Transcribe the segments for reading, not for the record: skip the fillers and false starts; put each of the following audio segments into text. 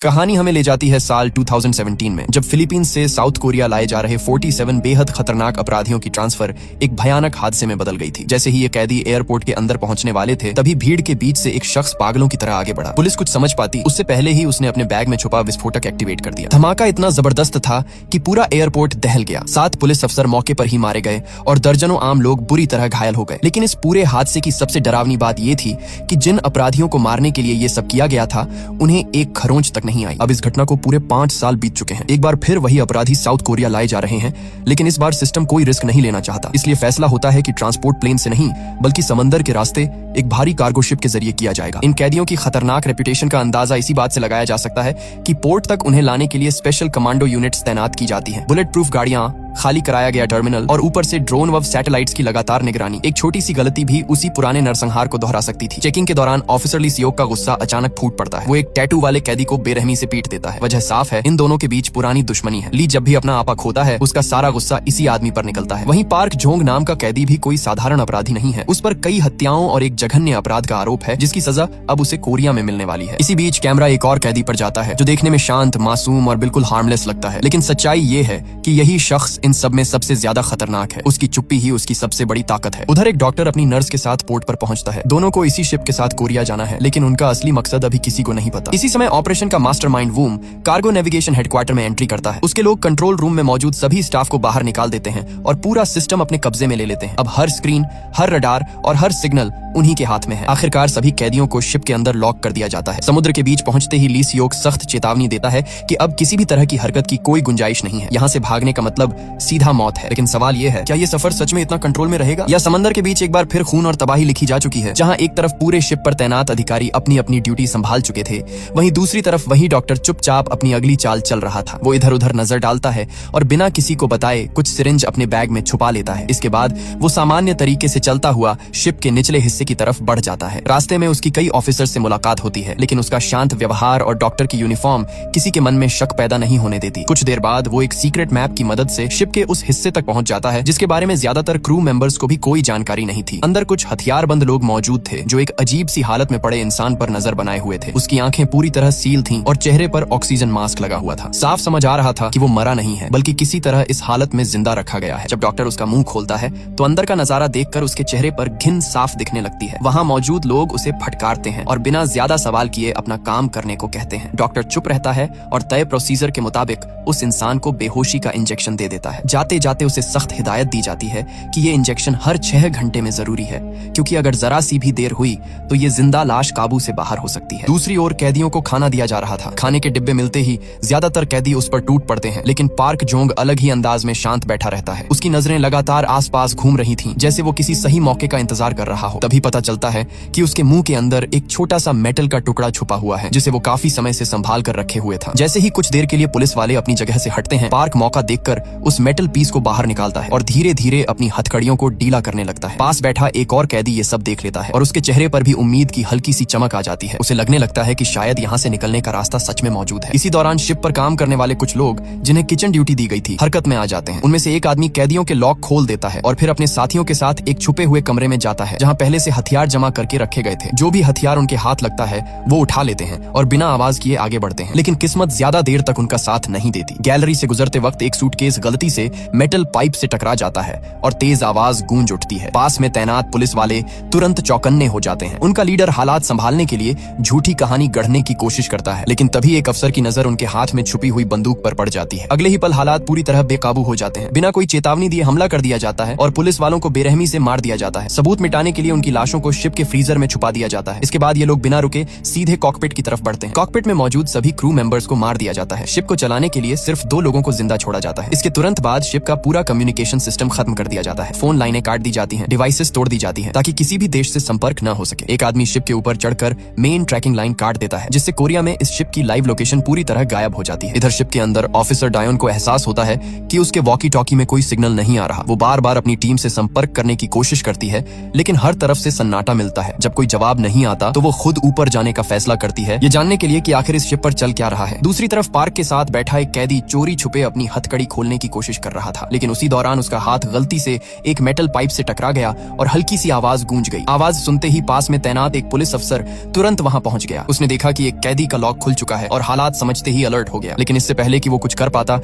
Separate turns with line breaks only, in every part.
कहानी हमें ले जाती है साल 2017 में, जब फिलीपींस से साउथ कोरिया लाए जा रहे 47 बेहद खतरनाक अपराधियों की ट्रांसफर एक भयानक हादसे में बदल गई थी। जैसे ही ये कैदी एयरपोर्ट के अंदर पहुंचने वाले थे, तभी भीड़ के बीच से एक शख्स पागलों की तरह आगे बढ़ा। पुलिस कुछ समझ पाती उससे पहले ही उसने अपने बैग में छुपा विस्फोटक एक्टिवेट कर दिया। धमाका इतना जबरदस्त था कि पूरा एयरपोर्ट दहल गया। 7 पुलिस अफसर मौके पर ही मारे गए और दर्जनों आम लोग बुरी तरह घायल हो गए। लेकिन इस पूरे हादसे की सबसे डरावनी बात यह थी कि जिन अपराधियों को मारने के लिए ये सब किया गया था, उन्हें एक खरोंच तक नहीं आई। अब इस घटना को पूरे 5 साल बीत चुके हैं। एक बार फिर वही अपराधी साउथ कोरिया लाए जा रहे हैं, लेकिन इस बार सिस्टम कोई रिस्क नहीं लेना चाहता। इसलिए फैसला होता है कि ट्रांसपोर्ट प्लेन से नहीं, बल्कि समंदर के रास्ते एक भारी कार्गो शिप के जरिए किया जाएगा। इन कैदियों की खतरनाक रेपुटेशन का अंदाजा इसी बात से लगाया जा सकता है कि पोर्ट तक उन्हें लाने के लिए स्पेशल कमांडो यूनिट्स तैनात की जाती हैं। बुलेट प्रूफ गाड़ियां, खाली कराया गया टर्मिनल और ऊपर से ड्रोन व सैटेलाइट्स की लगातार निगरानी। एक छोटी सी गलती भी उसी पुराने नरसंहार को दोहरा सकती थी। चेकिंग के दौरान ऑफिसर ली सियोक का गुस्सा अचानक फूट पड़ता है। वो एक टैटू वाले कैदी को बेरहमी से पीट देता है। वजह साफ है, इन दोनों के बीच पुरानी दुश्मनी है। ली जब भी अपना आपा खोता है, उसका सारा गुस्सा इसी आदमी पर निकलता है। वहीं पार्क जोंग नाम का कैदी भी कोई साधारण अपराधी नहीं है। उस पर कई हत्याओं और एक जघन्य अपराध का आरोप है, जिसकी सजा अब उसे कोरिया में मिलने वाली है। इसी बीच कैमरा एक और कैदी पर जाता है, जो देखने में शांत, मासूम और बिल्कुल हार्मलेस लगता है। लेकिन सच्चाई ये है कि यही शख्स इन सब में सबसे ज्यादा खतरनाक है। उसकी चुप्पी ही उसकी सबसे बड़ी ताकत है। उधर एक डॉक्टर अपनी नर्स के साथ पोर्ट पर पहुंचता है। दोनों को इसी शिप के साथ कोरिया जाना है, लेकिन उनका असली मकसद अभी किसी को नहीं पता। इसी समय ऑपरेशन का मास्टरमाइंड वूम कार्गो नेविगेशन हेडक्वार्टर में एंट्री करता है। उसके लोग कंट्रोल रूम में मौजूद सभी स्टाफ को बाहर निकाल देते हैं और पूरा सिस्टम अपने कब्जे में ले लेते हैं। अब हर स्क्रीन, हर रडार और हर सिग्नल उन्हीं के हाथ में है। आखिरकार सभी कैदियों को शिप के अंदर लॉक कर दिया जाता है। समुद्र के बीच पहुंचते ही ली सियोक सख्त चेतावनी देता है कि अब किसी भी तरह की हरकत की कोई गुंजाइश नहीं है। यहाँ से भागने का मतलब सीधा मौत है। लेकिन सवाल ये है, क्या ये सफर सच में इतना कंट्रोल में रहेगा, या समंदर के बीच एक बार फिर खून और तबाही लिखी जा चुकी है। जहाँ एक तरफ पूरे शिप पर तैनात अधिकारी अपनी अपनी ड्यूटी संभाल चुके थे, वहीं दूसरी तरफ वही डॉक्टर चुपचाप अपनी अगली चाल चल रहा था। वो इधर उधर नजर डालता है और बिना किसी को बताए कुछ सिरिंज अपने बैग में छुपा लेता है। इसके बाद वो सामान्य तरीके से चलता हुआ शिप के निचले हिस्से की तरफ बढ़ जाता है। रास्ते में उसकी कई ऑफिसर से मुलाकात होती है, लेकिन उसका शांत व्यवहार और डॉक्टर की यूनिफॉर्म किसी के मन में शक पैदा नहीं होने देती। कुछ देर बाद वो एक सीक्रेट मैप की मदद से शिप के उस हिस्से तक पहुंच जाता है जिसके बारे में ज्यादातर क्रू मेंबर्स को भी कोई जानकारी नहीं थी। अंदर कुछ हथियारबंद लोग मौजूद थे, जो एक अजीब सी हालत में पड़े इंसान पर नजर बनाए हुए थे। उसकी आंखें पूरी तरह सील थीं और चेहरे पर ऑक्सीजन मास्क लगा हुआ था। साफ समझ आ रहा था कि वो मरा नहीं है, बल्कि किसी तरह इस हालत में जिंदा रखा गया है। जब डॉक्टर उसका मुंह खोलता है, तो अंदर का नजारा देखकर उसके चेहरे पर घिन साफ दिखने लगती है। वहाँ मौजूद लोग उसे फटकारते हैं और बिना ज्यादा सवाल किए अपना काम करने को कहते हैं। डॉक्टर चुप रहता है और तय प्रोसीजर के मुताबिक उस इंसान को बेहोशी का इंजेक्शन दे देता है। जाते जाते उसे सख्त हिदायत दी जाती है कि ये इंजेक्शन हर 6 घंटे में जरूरी है, क्योंकि अगर जरा सी भी देर हुई तो ये जिंदा लाश काबू से बाहर हो सकती है। दूसरी ओर कैदियों को खाना दिया जा रहा था। खाने के डिब्बे मिलते ही ज्यादातर कैदी उस पर टूट पड़ते हैं, लेकिन पार्क जोंग अलग ही अंदाज में शांत बैठा रहता है। उसकी नजरें लगातार आसपास घूम रही थीं, जैसे वो किसी सही मौके का इंतजार कर रहा हो। तभी पता चलता है कि उसके मुंह के अंदर एक छोटा सा मेटल का टुकड़ा छुपा हुआ है, जिसे वो काफी समय से संभाल कर रखे हुए था। जैसे ही कुछ देर के लिए पुलिस वाले अपनी जगह से हटते हैं, पार्क मौका देखकर उस मेटल पीस को बाहर निकालता है और धीरे धीरे अपनी हथकड़ियों को ढीला करने लगता है। पास बैठा एक और कैदी ये सब देख लेता है और उसके चेहरे पर भी उम्मीद की हल्की सी चमक आ जाती है। उसे लगने लगता है कि शायद यहाँ से निकलने का रास्ता सच में मौजूद है। इसी दौरान शिप पर काम करने वाले कुछ लोग, जिन्हें किचन ड्यूटी दी गई थी, हरकत में आ जाते हैं। उनमें से एक आदमी कैदियों के लॉक खोल देता है और फिर अपने साथियों के साथ एक छुपे हुए कमरे में जाता है, जहाँ पहले से हथियार जमा करके रखे गए थे। जो भी हथियार उनके हाथ लगता है वो उठा लेते हैं और बिना आवाज किए आगे बढ़ते हैं। लेकिन किस्मत ज्यादा देर तक उनका साथ नहीं देती। गैलरी से गुजरते वक्त एक सूटकेस गलती से मेटल पाइप से टकरा जाता है और तेज आवाज गूंज उठती है। पास में तैनात पुलिस वाले तुरंत चौकन्ने हो जाते हैं। उनका लीडर हालात संभालने के लिए झूठी कहानी गढ़ने की कोशिश करता है, लेकिन तभी एक अफसर की नजर उनके हाथ में छुपी हुई बंदूक पर पड़ जाती है। अगले ही पल हालात पूरी तरह बेकाबू हो जाते हैं। बिना कोई चेतावनी दिए हमला कर दिया जाता है और पुलिस वालों को बेरहमी से मार दिया जाता है। सबूत मिटाने के लिए उनकी लाशों को शिप के फ्रीजर में छुपा दिया जाता है। इसके बाद ये लोग बिना रुके सीधे कॉकपिट की तरफ बढ़ते हैं। कॉकपिट में मौजूद सभी क्रू मेंबर्स को मार दिया जाता है। शिप को चलाने के लिए सिर्फ 2 लोगों को जिंदा छोड़ा जाता है। इसके तुरंत बाद शिप का पूरा कम्युनिकेशन सिस्टम खत्म कर दिया जाता है। फोन लाइनें काट दी जाती हैं, डिवाइसेस तोड़ दी जाती हैं, ताकि किसी भी देश से संपर्क न हो सके। एक आदमी शिप के ऊपर चढ़कर मेन ट्रैकिंग लाइन काट देता है, जिससे कोरिया में इस शिप की लाइव लोकेशन पूरी तरह गायब हो जाती है। इधर शिप के अंदर ऑफिसर डायोन को एहसास होता है कि उसके वॉकी टॉकी में कोई सिग्नल नहीं आ रहा। वो बार बार अपनी टीम से संपर्क करने की कोशिश करती है, लेकिन हर तरफ से सन्नाटा मिलता है। जब कोई जवाब नहीं आता तो वो खुद ऊपर जाने का फैसला करती है, ये जानने के लिए कि आखिर इस शिप पर चल क्या रहा है। दूसरी तरफ पार्क के साथ बैठा एक कैदी चोरी छुपे अपनी हथकड़ी खोलने की कोशिश कर रहा था, लेकिन उसी दौरान उसका हाथ गलती से एक मेटल पाइप से टकरा गया और हल्की सी आवाज गूंज गई। आवाज सुनते ही पास में तैनात एक पुलिस अफसर तुरंत वहां पहुंच गया। उसने देखा कि एक कैदी का लॉक खुल खुल चुका है और हालात समझते ही अलर्ट हो गया। लेकिन इससे पहले कि वो कुछ कर पाता,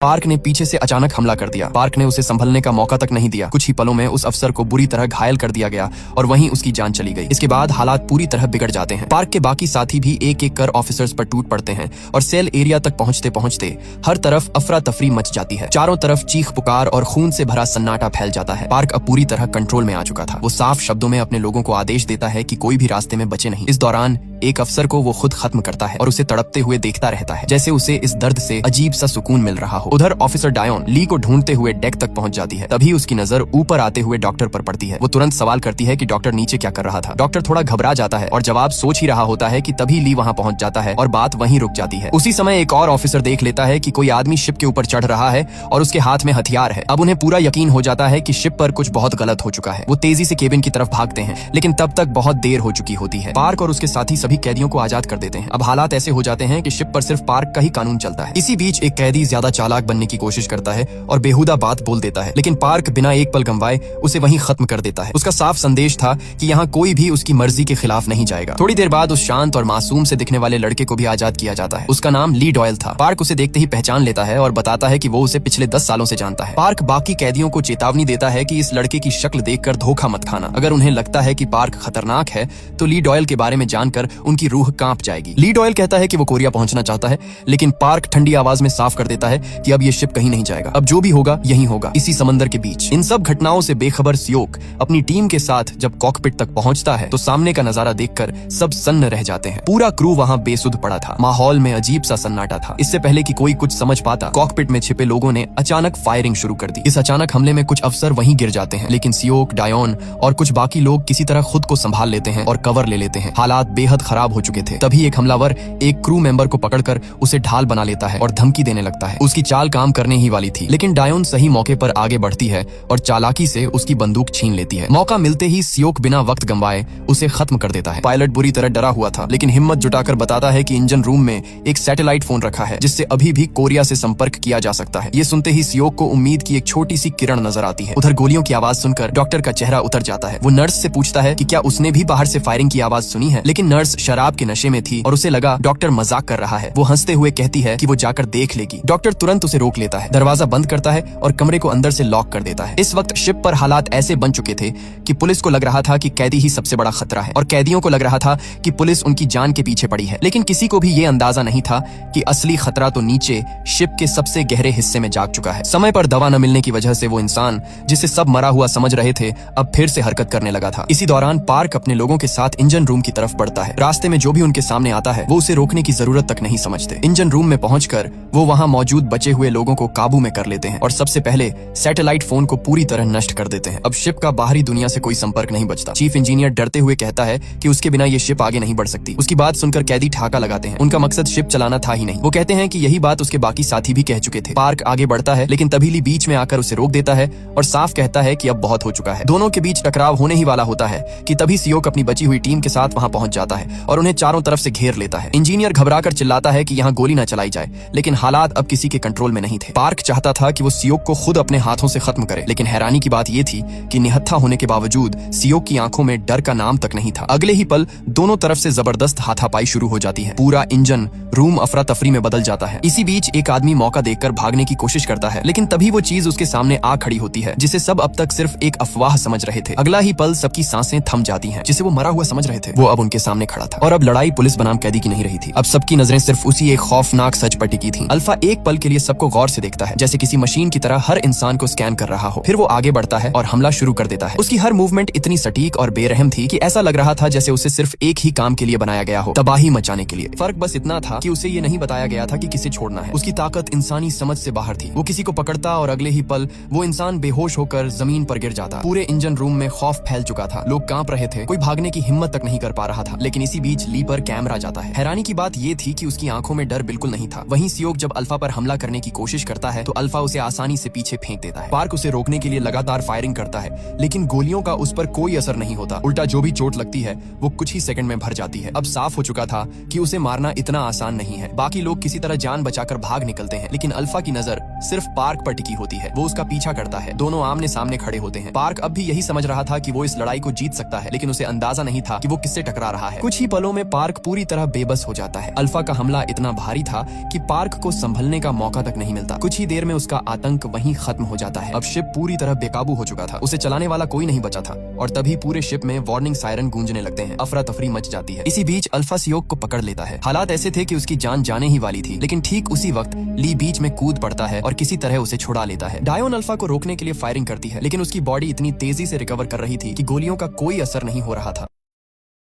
पार्क ने पीछे से अचानक हमला कर दिया। पार्क ने उसे संभलने का मौका तक नहीं दिया। कुछ ही पलों में उस अफसर को बुरी तरह घायल कर दिया गया और वहीं उसकी जान चली गई। इसके बाद हालात पूरी तरह बिगड़ जाते हैं। पार्क के बाकी साथी भी एक एक कर ऑफिसर्स पर टूट पड़ते हैं और सेल एरिया तक पहुंचते पहुंचते हर तरफ अफरा तफरी मच जाती है। चारों तरफ चीख पुकार और खून से भरा सन्नाटा फैल जाता है। पार्क अब पूरी तरह कंट्रोल में आ चुका था। वो साफ शब्दों में अपने लोगों को आदेश देता है कि कोई भी रास्ते में बचे नहीं। इस दौरान एक अफसर को वो खुद खत्म करता है और उसे तड़पते हुए देखता रहता है, जैसे उसे इस दर्द से अजीब सा सुकून मिल रहा हो। उधर ऑफिसर डायोन ली को ढूंढते हुए डेक तक पहुंच जाती है। तभी उसकी नजर ऊपर आते हुए डॉक्टर पर पड़ती है। वो तुरंत सवाल करती है कि डॉक्टर नीचे क्या कर रहा था। डॉक्टर थोड़ा घबरा जाता है और जवाब सोच ही रहा होता है कि तभी ली वहां पहुंच जाता है और बात वहीं रुक जाती है। उसी समय एक और ऑफिसर देख लेता है कि कोई आदमी शिप के ऊपर चढ़ रहा है और उसके हाथ में हथियार है। अब उन्हें पूरा यकीन हो जाता है कि शिप पर कुछ बहुत गलत हो चुका है। वो तेजी से केबिन की तरफ भागते हैं, लेकिन तब तक बहुत देर हो चुकी होती है। पार्क और उसके साथी सभी कैदियों को आजाद कर देते हैं। अब हालात ऐसे हो जाते हैं कि शिप पर सिर्फ पार्क का ही कानून चलता है। इसी बीच एक कैदी ज्यादा चालाक बनने की कोशिश करता है और बेहुदा बात बोल देता है, लेकिन पार्क बिना एक पल गंवाए उसे वहीं खत्म कर देता है। उसका साफ संदेश था कि यहाँ कोई भी उसकी मर्जी के खिलाफ नहीं जाएगा। थोड़ी देर बाद उस शांत और मासूम से दिखने वाले लड़के को भी आजाद किया जाता है। उसका नाम ली डॉयल था। पार्क उसे देखते ही पहचान लेता है और बताता है कि वो उसे पिछले 10 सालों से जानता है। पार्क बाकी कैदियों को चेतावनी देता है कि इस लड़के की शक्ल देखकर धोखा मत खाना। अगर उन्हें लगता है कि पार्क खतरनाक है तो ली डॉयल के बारे में जानकर उनकी रूह कांप जाएगी। ली डॉयल कहता है कि वो कोरिया पहुंचना चाहता है, लेकिन पार्क ठंडी आवाज में साफ कर देता है कि अब ये शिप कहीं नहीं जाएगा। अब जो भी होगा यही होगा, इसी समंदर के बीच। इन सब घटनाओं से बेखबर सियोक अपनी टीम के साथ जब कॉकपिट तक पहुंचता है तो सामने का नजारा देखकर सब सन्न रह जाते हैं। पूरा क्रू वहां बेसुध पड़ा था। माहौल में अजीब सा सन्नाटा था। इससे पहले कि कोई कुछ समझ पाता, कॉकपिट में छिपे लोगों ने अचानक फायरिंग शुरू कर दी। इस अचानक हमले में कुछ अफसर वहीं गिर जाते हैं, लेकिन सियोक, डायोन और कुछ बाकी लोग किसी तरह खुद को संभाल लेते हैं और कवर ले लेते हैं। हालात बेहद खराब हो चुके थे। तभी एक हमलावर एक क्रू मेंबर को पकड़कर उसे ढाल बना लेता है और धमकी देने लगता है। उसकी चाल काम करने ही वाली थी, लेकिन डायोन सही मौके पर आगे बढ़ती है और चालाकी से उसकी बंदूक छीन लेती है। मौका मिलते ही सियोक बिना वक्त गंवाए उसे खत्म कर देता है। पायलट बुरी तरह डरा हुआ था, लेकिन हिम्मत जुटाकर बताता है कि इंजन रूम में एक सैटेलाइट फोन रखा है जिससे अभी भी कोरिया से संपर्क किया जा सकता है। ये सुनते ही सियोक को उम्मीद की एक छोटी सी किरण नजर आती है। उधर गोलियों की आवाज सुनकर डॉक्टर का चेहरा उतर जाता है। वो नर्स से पूछता है कि क्या उसने भी बाहर से फायरिंग की आवाज सुनी है, लेकिन नर्स शराब के नशे में थी और उसे लगा डॉक्टर मजाक कर रहा है। वो हंसते हुए कहती है कि वो जाकर देख लेगी। डॉक्टर तुरंत उसे रोक लेता है, दरवाजा बंद करता है और कमरे को अंदर से लॉक कर देता है। इस वक्त शिप पर हालात ऐसे बन चुके थे कि पुलिस को लग रहा था कि कैदी ही सबसे बड़ा खतरा है और कैदियों को लग रहा था कि पुलिस उनकी जान के पीछे पड़ी है। लेकिन किसी को भी ये अंदाजा नहीं था कि असली खतरा तो नीचे शिप के सबसे गहरे हिस्से में जाग चुका है। समय पर दवा न मिलने की वजह से वो इंसान जिसे सब मरा हुआ समझ रहे थे अब फिर से हरकत करने लगा था। इसी दौरान पार्क अपने लोगों के साथ इंजन रूम की तरफ बढ़ता है। रास्ते में जो भी उनके सामने आता है वो उसे रोकने की जरूरत तक नहीं समझते। इंजन रूम में पहुंचकर वो वहां मौजूद बचे हुए लोगों को काबू में कर लेते हैं और सबसे पहले सैटेलाइट फोन को पूरी तरह नष्ट कर देते हैं। अब शिप का बाहरी दुनिया से कोई संपर्क नहीं बचता। चीफ इंजीनियर डरते हुए कहता है कि उसके बिना ये शिप आगे नहीं बढ़ सकती। उसकी बात सुनकर कैदी ठाका लगाते हैं। उनका मकसद शिप चलाना था ही नहीं। वो कहते हैं कि यही बात उसके बाकी साथी भी कह चुके थे। पार्क आगे बढ़ता है, लेकिन तभी ली बीच में आकर उसे रोक देता है और साफ कहता है कि अब बहुत हो चुका है। दोनों के बीच टकराव होने ही वाला होता है कि तभी सियोक अपनी बची हुई टीम के साथ वहां पहुंच जाता है और उन्हें चारों तरफ से घेर लेता है। इंजीनियर घबराकर चिल्लाता है कि यहाँ गोली न चलाई जाए, लेकिन हालात अब किसी के कंट्रोल में नहीं थे। पार्क चाहता था कि वो सियोक को खुद अपने हाथों से खत्म करे, लेकिन हैरानी की बात यह थी कि निहत्था होने के बावजूद सियोक की आंखों में डर का नाम तक नहीं था। अगले ही पल दोनों तरफ से जबरदस्त हाथापाई शुरू हो जाती है। पूरा इंजन रूम अफरा तफरी में बदल जाता है। इसी बीच एक आदमी मौका देखकर भागने की कोशिश करता है, लेकिन तभी वो चीज उसके सामने आ खड़ी होती है जिसे सब अब तक सिर्फ एक अफवाह समझ रहे थे। अगला ही पल सबकी सांसें थम जाती हैं। जिसे वो मरा हुआ समझ रहे थे वो अब उनके सामने खड़ा था और अब लड़ाई पुलिस बनाम कैदी की नहीं रही थी। अब सबकी नजरें सिर्फ उसी एक खौफनाक सच पर टिकी थी। अल्फा एक पल के लिए सबको गौर से देखता है, जैसे किसी मशीन की तरह हर इंसान को स्कैन कर रहा हो। फिर वो आगे बढ़ता है और हमला शुरू कर देता है। उसकी हर मूवमेंट इतनी सटीक और बेरहम थी कि ऐसा लग रहा था जैसे उसे सिर्फ एक ही काम के लिए बनाया गया हो, तबाही मचाने के लिए। फर्क बस इतना था कि उसे ये नहीं बताया गया था कि किसे छोड़ना है। उसकी ताकत इंसानी समझ से बाहर थी। वो किसी को पकड़ता और अगले ही पल वो इंसान बेहोश होकर जमीन पर गिर जाता। पूरे इंजन रूम में खौफ फैल चुका था। लोग कांप रहे थे, कोई भागने की हिम्मत तक नहीं कर पा रहा था। लेकिन इसी बीच ली पर कैमरा जाता है। हैरानी की बात ये थी कि उसकी आंखों में डर बिल्कुल नहीं था। वहीं सियोक जब अल्फा पर हमला करने की कोशिश करता है तो अल्फा उसे आसानी से पीछे फेंक देता है। पार्क उसे रोकने के लिए लगातार फायरिंग करता है, लेकिन गोलियों का उस पर कोई असर नहीं होता। उल्टा जो भी चोट लगती है वो कुछ ही सेकंड में भर जाती है। अब साफ हो चुका था कि उसे मारना इतना आसान नहीं है। बाकी लोग किसी तरह जान बचाकर भाग निकलते हैं, लेकिन अल्फा की नजर सिर्फ पार्क पर टिकी होती है। वो उसका पीछा करता है। दोनों आमने सामने खड़े होते हैं। पार्क अब भी यही समझ रहा था कि वो इस लड़ाई को जीत सकता है, लेकिन उसे अंदाजा नहीं था कि वो किससे टकरा रहा है। कुछ ही ही पलों में पार्क पूरी तरह बेबस हो जाता है। अल्फा का हमला इतना भारी था कि पार्क को संभलने का मौका तक नहीं मिलता। कुछ ही देर में उसका आतंक वहीं खत्म हो जाता है। अब शिप पूरी तरह बेकाबू हो चुका था, उसे चलाने वाला कोई नहीं बचा था और तभी पूरे शिप में वार्निंग सायरन गूंजने लगते हैं। अफरा तफरी मच जाती है। इसी बीच अल्फा सियोक को पकड़ लेता है। हालात ऐसे थे कि उसकी जान जाने ही वाली थी, लेकिन ठीक उसी वक्त ली बीच में कूद पड़ता है और किसी तरह उसे छुड़ा लेता है। डायोन अल्फा को रोकने के लिए फायरिंग करती है, लेकिन उसकी बॉडी इतनी तेजी से रिकवर कर रही थी कि गोलियों का कोई असर नहीं हो रहा था।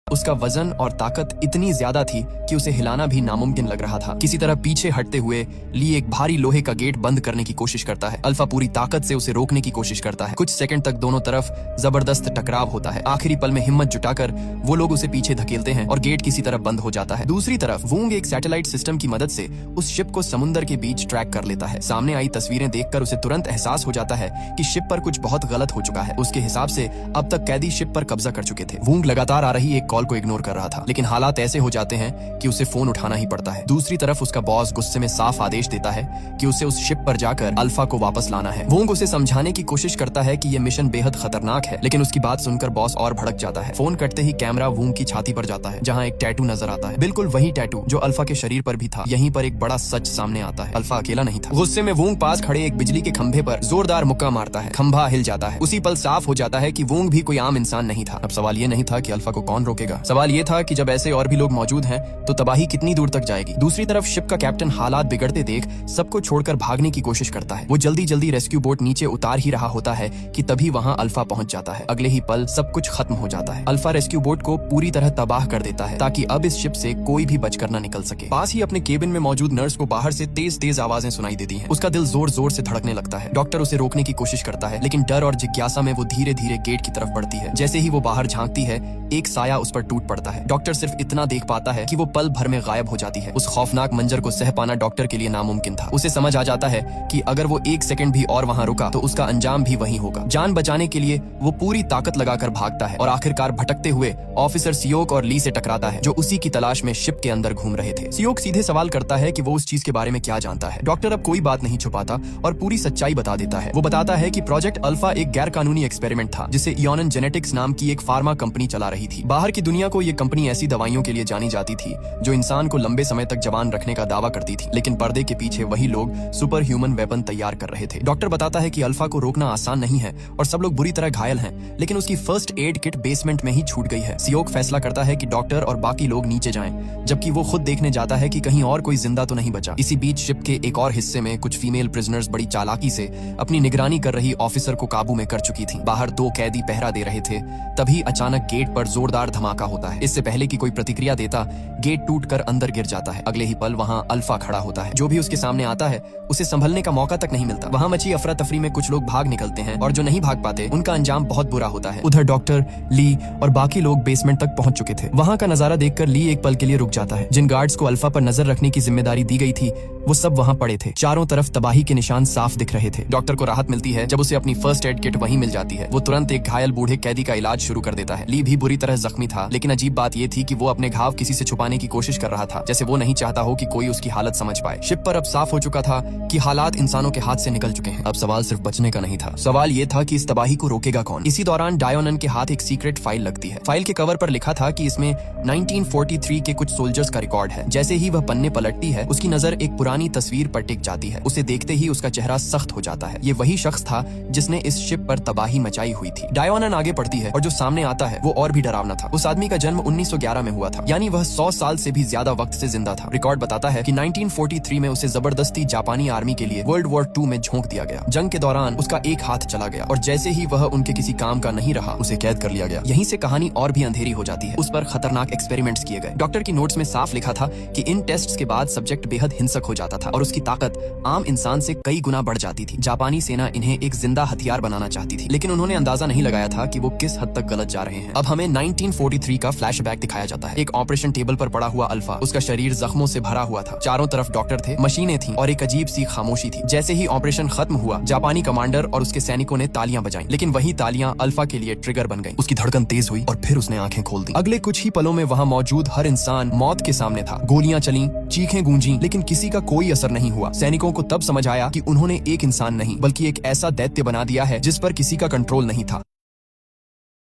उसका वजन और ताकत इतनी ज्यादा थी कि उसे हिलाना भी नामुमकिन लग रहा था। किसी तरह पीछे हटते हुए ली एक भारी लोहे का गेट बंद करने की कोशिश करता है। अल्फा पूरी ताकत से उसे रोकने की कोशिश करता है। कुछ सेकंड तक दोनों तरफ जबरदस्त टकराव होता है। आखिरी पल में हिम्मत जुटाकर वो लोग उसे पीछे धकेलते हैं और गेट किसी तरह बंद हो जाता है। दूसरी तरफ वूंग एक सैटेलाइट सिस्टम की मदद से उस शिप को समुद्र के बीच ट्रैक कर लेता है। सामने आई तस्वीरें देखकर उसे तुरंत एहसास हो जाता है कि शिप पर कुछ बहुत गलत हो चुका है। उसके हिसाब से अब तक कैदी शिप पर कब्जा कर चुके थे। वूंग लगातार आ रही एक कॉल को इग्नोर कर रहा था, लेकिन हालात ऐसे हो जाते हैं कि उसे फोन उठाना ही पड़ता है। दूसरी तरफ उसका बॉस गुस्से में साफ आदेश देता है कि उसे उस शिप पर जाकर अल्फा को वापस लाना है। वोंग उसे समझाने की कोशिश करता है कि यह मिशन बेहद खतरनाक है, लेकिन उसकी बात सुनकर बॉस और भड़क जाता है। फोन कटते ही कैमरा वोंग की छाती पर जाता है, जहाँ एक टैटू नजर आता है। बिल्कुल वही टैटू जो अल्फा के शरीर पर भी था। यहीं पर एक बड़ा सच सामने आता है, अल्फा अकेला नहीं था। गुस्से में वोंग पास खड़े एक बिजली के खंभे पर जोरदार मुक्का मारता है। खंभा हिल जाता है। उसी पल साफ हो जाता है कि वोंग भी कोई आम इंसान नहीं था। अब सवाल ये नहीं था कि अल्फा को कौन रोकेगा, सवाल ये था कि जब ऐसे और भी लोग मौजूद हैं तो तबाही कितनी दूर तक जाएगी। दूसरी तरफ शिप का कैप्टन हालात बिगड़ते देख सबको छोड़कर भागने की कोशिश करता है। वो जल्दी जल्दी रेस्क्यू बोट नीचे उतार ही रहा होता है कि तभी वहां अल्फा पहुंच जाता है। अगले ही पल सब कुछ खत्म हो जाता है। अल्फा रेस्क्यू बोट को पूरी तरह तबाह कर देता है ताकि अब इस शिप से कोई भी बचकर न निकल सके। पास ही अपने केबिन में मौजूद नर्स को बाहर से तेज तेज आवाजें सुनाई देती हैं। उसका दिल जोर जोर से धड़कने लगता है। डॉक्टर उसे रोकने की कोशिश करता है, लेकिन डर और जिज्ञासा में वो धीरे धीरे गेट की तरफ बढ़ती है। जैसे ही वो बाहर झांकती है, एक साया उस पर टूट पड़ता है। डॉक्टर सिर्फ इतना देख पाता है कि वो पल भर में गायब हो जाती है। उस खौफनाक मंजर को सह पाना डॉक्टर के लिए नामुमकिन था। उसे समझ आ जाता है कि अगर वो एक सेकंड भी और वहां रुका तो उसका अंजाम भी वही होगा। जान बचाने के लिए वो पूरी ताकत लगाकर भागता है और आखिरकार भटकते हुए ऑफिसर सियोक और ली से टकराता है, जो उसी की तलाश में शिप के अंदर घूम रहे थे। सियोक सीधे सवाल करता है कि वो उस चीज के बारे में क्या जानता है। डॉक्टर अब कोई बात नहीं छुपाता और पूरी सच्चाई बता देता है। वो बताता है कि प्रोजेक्ट अल्फा एक गैर कानूनी एक्सपेरिमेंट था, जिसे इयोनन जेनेटिक्स नाम की एक फार्मा कंपनी चला रही थी। बाहर की दुनिया को ये कंपनी ऐसी दवाइयों के लिए जानी जाती थी जो इंसान को लंबे समय तक जवान रखने का दावा करती थी, लेकिन पर्दे के पीछे वही लोग सुपर ह्यूमन वेपन तैयार कर रहे थे। डॉक्टर बताता है कि अल्फा को रोकना आसान नहीं है और सब लोग बुरी तरह घायल हैं, लेकिन उसकी फर्स्ट एड किट बेसमेंट में ही छूट गई है। सियोक फैसला करता है कि डॉक्टर और बाकी लोग नीचे जाएं, जबकि वो खुद देखने जाता है कि कहीं और कोई जिंदा तो नहीं बचा। इसी बीच शिप के एक और हिस्से में कुछ फीमेल प्रिजनर्स बड़ी चालाकी से अपनी निगरानी कर रही ऑफिसर को काबू में कर चुकी थी। बाहर दो कैदी पहरा दे रहे थे, तभी अचानक गेट पर जोरदार धमाका होता है। इससे पहले कि कोई प्रतिक्रिया देता, गेट टूटकर अंदर गिर जाता है। अगले ही पल वहां अल्फा खड़ा होता है। जो भी उसके सामने आता है उसे संभलने का मौका तक नहीं मिलता। वहां मची अफरा तफरी में कुछ लोग भाग निकलते हैं और जो नहीं भाग पाते उनका अंजाम बहुत बुरा होता है। उधर डॉक्टर, ली और बाकी लोग बेसमेंट तक पहुंच चुके थे। वहां का नजारा देखकर ली एक पल के लिए रुक जाता है। जिन गार्ड्स को अल्फा पर नजर रखने की जिम्मेदारी दी गई थी वो सब वहां पड़े थे। चारों तरफ तबाही के निशान साफ दिख रहे थे। डॉक्टर को राहत मिलती है जब उसे अपनी फर्स्ट एड किट वहीं मिल जाती है। वो तुरंत एक घायल बूढ़े कैदी का इलाज शुरू कर देता है। ली भी बुरी तरह जख्मी था, लेकिन अजीब बात ये थी कि वो अपने घाव किसी से छुपाने की कोशिश कर रहा था, जैसे वो नहीं चाहता हो कि कोई उसकी हालत समझ पाए। शिप पर अब साफ हो चुका था कि हालात इंसानों के हाथ से निकल चुके हैं। अब सवाल सिर्फ बचने का नहीं था, सवाल ये था कि इस तबाही को रोकेगा कौन। इसी दौरान डायोनन के हाथ एक सीक्रेट फाइल लगती है। फाइल के कवर पर लिखा था कि इसमें 1943 के कुछ सोल्जर्स का रिकॉर्ड है। जैसे ही वह पन्ने पलटती है, उसकी नजर एक पुरानी तस्वीर पर टिक जाती है। उसे देखते ही उसका चेहरा सख्त हो जाता है। ये वही शख्स था जिसने इस शिप पर तबाही मचाई हुई थी। डायोनन आगे बढ़ती है और जो सामने आता है वो और भी डरावना था। उस आदमी का जन्म 1911 में हुआ था, यानी वह 100 साल से भी ज्यादा वक्त से जिंदा था। रिकॉर्ड बताता है कि 1943 में उसे जबरदस्ती जापानी आर्मी के लिए वर्ल्ड वॉर 2 में झोंक दिया गया। जंग के दौरान उसका एक हाथ चला गया और जैसे ही वह उनके किसी काम का नहीं रहा, उसे कैद कर लिया गया। यहीं से कहानी और भी अंधेरी हो जाती है। उस पर खतरनाक एक्सपेरिमेंट्स किए गए। डॉक्टर की नोट्स में साफ लिखा था कि इन टेस्ट्स के बाद सब्जेक्ट बेहद हिंसक हो जाता था और उसकी ताकत आम इंसान से कई गुना बढ़ जाती थी। जापानी सेना इन्हें एक जिंदा हथियार बनाना चाहती थी, लेकिन उन्होंने अंदाजा नहीं लगाया था कि वो किस हद तक गलत जा रहे हैं। अब हमें 1943 का फ्लैशबैक दिखाया जाता है। एक ऑपरेशन टेबल पर पड़ा हुआ अल्फा, उसका शरीर जख्मों से भरा हुआ था। चारों तरफ डॉक्टर थे, मशीनें थीं और एक अजीब सी खामोशी थी। जैसे ही ऑपरेशन खत्म हुआ, जापानी कमांडर और उसके सैनिकों ने तालियां बजाईं, लेकिन वही तालियां अल्फा के लिए ट्रिगर बन गईं। उसकी धड़कन तेज हुई और फिर उसने आंखें खोल दी। अगले कुछ ही पलों में वहां मौजूद हर इंसान मौत के सामने था। गोलियां चलीं, चीखें गूंजी, लेकिन किसी का कोई असर नहीं हुआ। सैनिकों को तब समझ आया कि उन्होंने एक इंसान नहीं बल्कि एक ऐसा दैत्य बना दिया है जिस पर किसी का कंट्रोल नहीं था।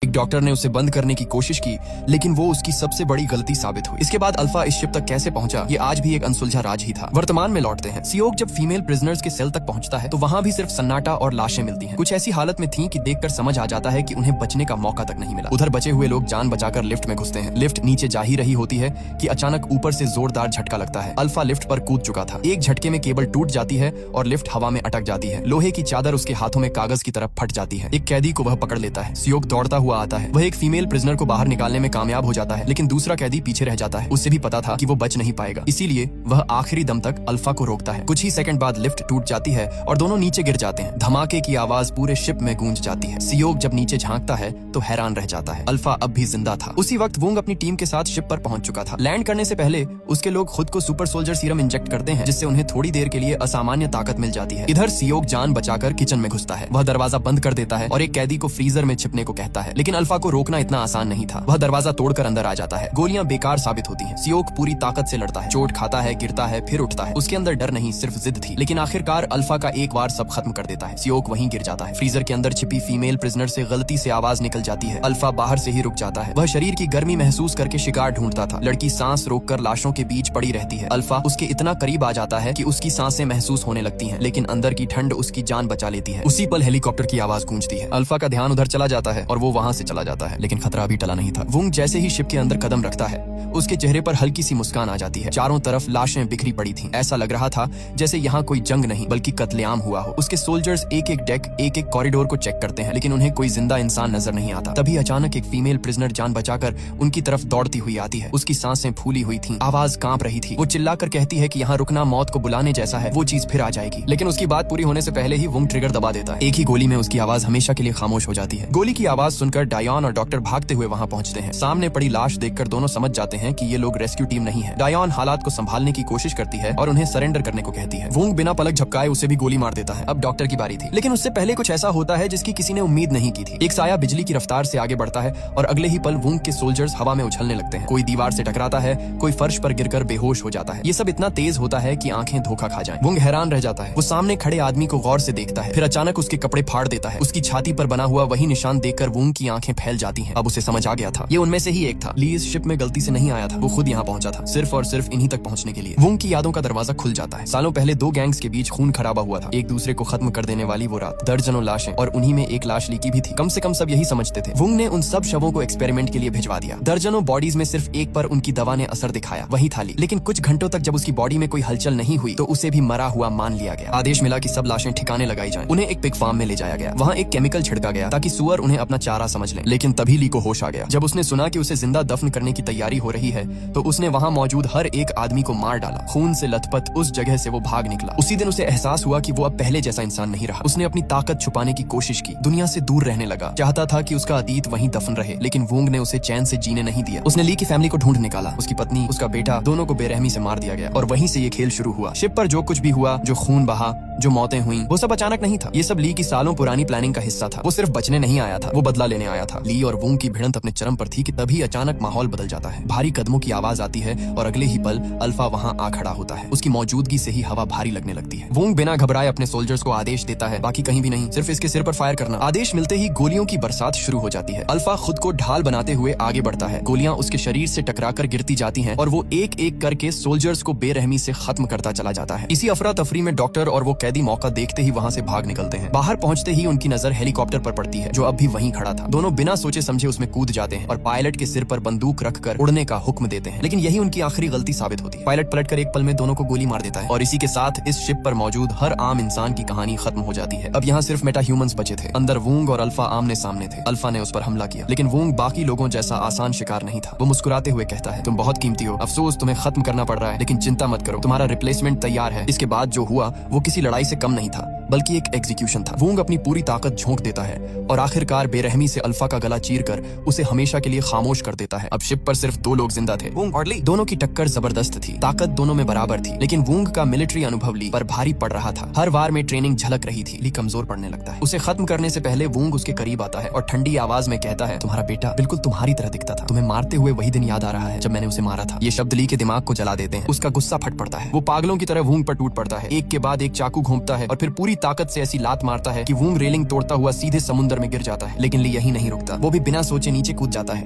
एक डॉक्टर ने उसे बंद करने की कोशिश की, लेकिन वो उसकी सबसे बड़ी गलती साबित हुई। इसके बाद अल्फा इस शिप तक कैसे पहुंचा, ये आज भी एक अनसुलझा राज ही था। वर्तमान में लौटते हैं। सियोक जब फीमेल प्रिजनर्स के सेल तक पहुंचता है तो वहां भी सिर्फ सन्नाटा और लाशें मिलती हैं। कुछ ऐसी हालत में थीं कि देखकर समझ आ जाता है कि उन्हें बचने का मौका तक नहीं मिला। उधर बचे हुए लोग जान बचाकर लिफ्ट में घुसते हैं। लिफ्ट नीचे जा ही रही होती है कि अचानक ऊपर से जोरदार झटका लगता है। अल्फा लिफ्ट पर कूद चुका था। एक झटके में केबल टूट जाती है और लिफ्ट हवा में अटक जाती है। लोहे की चादर उसके हाथों में कागज की तरफ फट जाती है। एक कैदी को वह पकड़ लेता है। सियोक दौड़ता हुआ आता है। वह एक फीमेल प्रिजनर को बाहर निकालने में कामयाब हो जाता है, लेकिन दूसरा कैदी पीछे रह जाता है। उसे भी पता था कि वो बच नहीं पाएगा, इसीलिए वह आखिरी दम तक अल्फा को रोकता है। कुछ ही सेकंड बाद लिफ्ट टूट जाती है और दोनों नीचे गिर जाते हैं। धमाके की आवाज पूरे शिप में गूंज जाती है। सियोक जब नीचे झांकता है तो हैरान रह जाता है। अल्फा अब भी जिंदा था। उसी वक्त वुंग अपनी टीम के साथ शिप पर पहुंच चुका था। लैंड करने से पहले उसके लोग खुद को सुपर सोल्जर सीरम इंजेक्ट करते हैं, जिससे उन्हें थोड़ी देर के लिए असामान्य ताकत मिल जाती है। इधर सियोक जान बचाकर किचन में घुसता है। वह दरवाजा बंद कर देता है और एक कैदी को फ्रीजर में छिपने को कहता है, लेकिन अल्फा को रोकना इतना आसान नहीं था। वह दरवाजा तोड़कर अंदर आ जाता है। गोलियां बेकार साबित होती हैं। सियोक पूरी ताकत से लड़ता है, चोट खाता है, गिरता है, फिर उठता है। उसके अंदर डर नहीं, सिर्फ जिद थी। लेकिन आखिरकार अल्फा का एक बार सब खत्म कर देता है। सियोक वहीं गिर जाता है। फ्रीजर के अंदर छिपी फीमेल प्रिजनर से गलती से आवाज निकल जाती है। अल्फा बाहर से ही रुक जाता है। वह शरीर की गर्मी महसूस करके शिकार ढूंढता था। लड़की सांस रोककर लाशों के बीच पड़ी रहती है। अल्फा उसके इतना करीब आ जाता है कि उसकी सांसें महसूस होने लगती हैं, लेकिन अंदर की ठंड उसकी जान बचा लेती है। उसी पल हेलीकॉप्टर की आवाज गूंजती है। अल्फा का ध्यान उधर चला जाता है और वो वहां से चला जाता है, लेकिन खतरा अभी टला नहीं था। वुंग जैसे ही शिप के अंदर कदम रखता है, उसके चेहरे पर हल्की सी मुस्कान आ जाती है। चारों तरफ लाशें बिखरी पड़ी थीं। ऐसा लग रहा था जैसे यहाँ कोई जंग नहीं बल्कि कत्लेआम हुआ हो। उसके सोल्जर्स एक एक डेक, एक एक कॉरिडोर को चेक करते हैं, लेकिन उन्हें कोई जिंदा इंसान नजर नहीं आता। तभी अचानक एक फीमेल प्रिजनर जान बचाकर उनकी तरफ दौड़ती हुई आती है। उसकी सांसें फूली हुई थीं, आवाज कांप रही थी। वो चिल्लाकर कहती है कि यहाँ रुकना मौत को बुलाने जैसा है, वो चीज फिर आ जाएगी। लेकिन उसकी बात पूरी होने से पहले ही वुंग ट्रिगर दबा देता है। एक ही गोली में उसकी आवाज हमेशा के लिए खामोश हो जाती है। गोली की आवाज सुनकर डायन और डॉक्टर भागते हुए वहां पहुंचते हैं। सामने पड़ी लाश देखकर दोनों समझ जाते हैं कि ये लोग रेस्क्यू टीम नहीं है। डायन हालात को संभालने की कोशिश करती है और उन्हें सरेंडर करने को कहती है। वुंग बिना पलक झपकाए उसे भी गोली मार देता है। अब डॉक्टर की बारी थी, लेकिन उससे पहले कुछ ऐसा होता है जिसकी किसी ने उम्मीद नहीं की थी। एक साया बिजली की रफ्तार से आगे बढ़ता है और अगले ही पल वुंग के सोल्जर्स हवा में उछलने लगते हैं। कोई दीवार से टकराता है, कोई फर्श पर गिरकर बेहोश हो जाता है। ये सब इतना तेज होता है कि आंखें धोखा खा जाएं। वुंग हैरान रह जाता है। वो सामने खड़े आदमी को गौर से देखता है, फिर अचानक उसके कपड़े फाड़ देता है। उसकी छाती पर बना हुआ वही निशान देखकर वुंग की आंखें फैल जाती हैं। अब उसे समझ आ गया था, ये उनमें से ही एक था। ली इस शिप में गलती से नहीं आया था, वो खुद यहाँ पहुंचा था, सिर्फ और सिर्फ इन्हीं तक पहुंचने के लिए। वुंग की यादों का दरवाजा खुल जाता है। सालों पहले दो गैंग्स के बीच खून खराबा हुआ था, एक दूसरे को खत्म कर देने वाली वो रात। दर्जनों लाशें और उन्हीं में एक लाश लीकी भी थी। कम से कम सब यही समझते थे। वुंग ने उन सब शवों को एक्सपेरिमेंट के लिए भिजवा दिया। दर्जनों बॉडीज में सिर्फ एक पर उनकी दवा ने असर दिखाया, वही था ली। लेकिन कुछ घंटों तक जब उसकी बॉडी में कोई हलचल नहीं हुई तो उसे भी मरा हुआ मान लिया गया। आदेश मिला कि सब लाशें ठिकाने लगाई जाएं। उन्हें एक पिग फार्म में ले जाया गया। वहाँ एक केमिकल छिड़का गया ताकि सुअर उन्हें अपना चारा समझ लें। लेकिन तभी ली को होश आ गया। जब उसने सुना कि उसे जिंदा दफन करने की तैयारी हो रही है तो उसने वहाँ मौजूद हर एक आदमी को मार डाला। खून से लथपथ उस जगह से वो भाग निकला। उसी दिन उसे एहसास हुआ कि वो अब पहले जैसा इंसान नहीं रहा। उसने अपनी ताकत छुपाने की कोशिश की, दुनिया से दूर रहने लगा। चाहता था कि उसका अतीत वहीं दफन रहे, लेकिन वुंग ने उसे चैन से जीने नहीं दिया। उसने ली की फैमिली को ढूंढ निकाला। उसकी पत्नी, उसका बेटा, दोनों को बेरहमी से मार दिया गया और वहीं से ये खेल शुरू हुआ। शिप पर जो कुछ भी हुआ, जो खून बहा, जो मौतें हुई, वो सब अचानक नहीं था। ये सब ली की सालों पुरानी प्लानिंग का हिस्सा था। वो सिर्फ बचने नहीं आया था, वो बदला लेने आया था। ली और वुंग की भिड़ंत अपने चरम पर थी कि तभी अचानक माहौल बदल जाता है। भारी कदमों की आवाज आती है और अगले ही पल अल्फा वहाँ आ खड़ा होता है। उसकी मौजूदगी से ही हवा भारी लगने लगती है। वुंग बिना घबराए अपने सोल्जर्स को आदेश देता है, बाकी कहीं भी नहीं, सिर्फ इसके सिर पर फायर करना। आदेश मिलते ही गोलियों की बरसात शुरू हो जाती है। अल्फा खुद को ढाल बनाते हुए आगे बढ़ता है। गोलियां उसके शरीर से टकराकर गिरती जाती हैं और वो एक एक करके सोल्जर्स को बेरहमी से खत्म करता चला जाता है। इसी अफरा तफरी में डॉक्टर और वो कैदी मौका देखते ही वहाँ से भाग निकलते हैं। बाहर पहुंचते ही उनकी नजर हेलीकॉप्टर पर पड़ती है जो अब भी वहीं खड़ा था। दोनों बिना सोचे समझे उसमें कूद जाते हैं और पायलट के सिर पर बंदूक रखकर उड़ने का हुक्म देते हैं। लेकिन यही उनकी आखिरी गलती साबित होती है। पायलट पलटकर एक पल में दोनों को गोली मार देता है और इसी के साथ इस शिप पर मौजूद हर आम इंसान की कहानी खत्म हो जाती है। अब यहाँ सिर्फ मेटा ह्यूमंस बचे थे। अंदर वुंग और अल्फा आमने सामने थे। अल्फा ने उस पर हमला किया, लेकिन वुंग बाकी लोगों जैसा आसान शिकार नहीं था। वो मुस्कुराते हुए कहता है, तुम बहुत कीमती हो, अफसोस तुम्हें खत्म करना पड़ रहा है, लेकिन चिंता मत करो, तुम्हारा रिप्लेसमेंट तैयार है। इसके बाद जो हुआ वो किसी लड़ाई से कम नहीं था, बल्कि एक एग्जीक्यूशन था। वुंग अपनी पूरी ताकत झोंक देता है और आखिरकार बेरहमी से अल्फा का गला चीरकर उसे हमेशा के लिए खामोश कर देता है। अब शिप पर सिर्फ दो लोग जिंदा थे, वुंग और ली। दोनों की टक्कर जबरदस्त थी, ताकत दोनों में बराबर थी, लेकिन वुंग का मिलिट्री अनुभव ली पर भारी पड़ रहा था। हर वार में ट्रेनिंग झलक रही थी। ली कमजोर पड़ने लगता है। उसे खत्म करने से पहले वुंग उसके करीब आता है और ठंडी आवाज में कहता है, तुम्हारा बेटा बिल्कुल तुम्हारी तरह दिखता था, तुम्हें मारते हुए वही दिन याद आ रहा है जब मैंने उसे मारा था। ये शब्द ली के दिमाग को जला देते हैं। उसका गुस्सा फट पड़ता है। वो पागलों की तरह वुंग पर टूट पड़ता है। एक के बाद एक चाकू घोंपता है और फिर पूरी ताकत से ऐसी लात मारता है कि वूंग रेलिंग तोड़ता हुआ सीधे समुद्र में गिर जाता है। लेकिन ली यही नहीं रुकता, वो भी बिना सोचे नीचे कूद जाता है।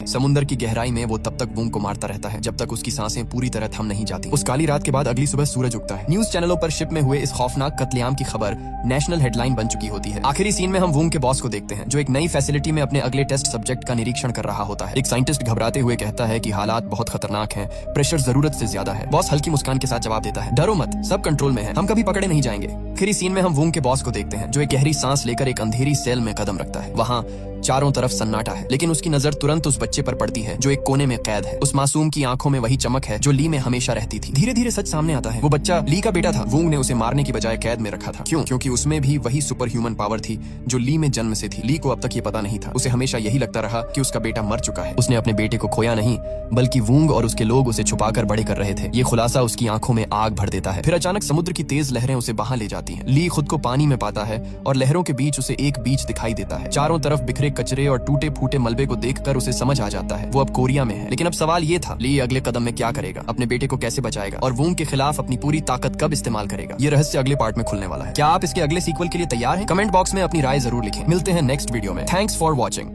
समुद्र की गहराई में वो तब तक वूंग को मारता रहता है जब तक उसकी सांसें पूरी तरह थम नहीं जाती। उस काली रात के बाद अगली सुबह सूरज उगता है। न्यूज चैनलों पर शिप में हुए इस खौफनाक कत्लेआम की खबर नेशनल हेडलाइन बन चुकी होती है। आखिरी सीन में हम वूंग के बॉस को देखते हैं जो एक नई फैसिलिटी में अपने अगले टेस्ट सब्जेक्ट का निरीक्षण कर रहा होता है। एक साइंटिस्ट घबराते हुए कहता है कि हालात बहुत खतरनाक हैं, प्रेशर जरूरत से ज्यादा है। बॉस हल्की मुस्कान के साथ जवाब देता है, डरो मत, सब कंट्रोल में है, हम कभी पकड़े नहीं जाएंगे। आखिरी सीन में हम वूंग के बॉस को देखते हैं जो एक गहरी सांस लेकर एक अंधेरी सेल में कदम रखता है। वहाँ चारों तरफ सन्नाटा है, लेकिन उसकी नजर तुरंत उस बच्चे पर पड़ती है जो एक कोने में कैद है। उस मासूम की आंखों में वही चमक है जो ली में हमेशा रहती थी। धीरे धीरे सच सामने आता है, वो बच्चा ली का बेटा था। वूंग ने उसे मारने की बजाय कैद में रखा था। क्यों? क्योंकि उसमें भी वही सुपर ह्यूमन पावर थी जो ली में जन्म से थी। ली को अब तक ये पता नहीं था। उसे हमेशा यही लगता रहा कि उसका बेटा मर चुका है। उसने अपने बेटे को खोया नहीं, बल्कि वूंग और उसके लोग उसे छुपाकर बड़े कर रहे थे। ये खुलासा उसकी आंखों में आग भर देता है। फिर अचानक समुद्र की तेज लहरें उसे बहा ले जाती हैं। ली खुद को पानी में पाता है और लहरों के बीच उसे एक बीच दिखाई देता है। चारों तरफ बिखरे कचरे और टूटे फूटे मलबे को देखकर उसे समझ आ जाता है वो अब कोरिया में है। लेकिन अब सवाल ये था, ली अगले कदम में क्या करेगा? अपने बेटे को कैसे बचाएगा और वूंग के खिलाफ अपनी पूरी ताकत कब इस्तेमाल करेगा? ये रहस्य अगले पार्ट में खुलने वाला है। क्या आप इसके अगले सीक्वल के लिए तैयार हैं? कमेंट बॉक्स में अपनी राय जरूर लिखें। मिलते हैं नेक्स्ट वीडियो में। Thanks for watching.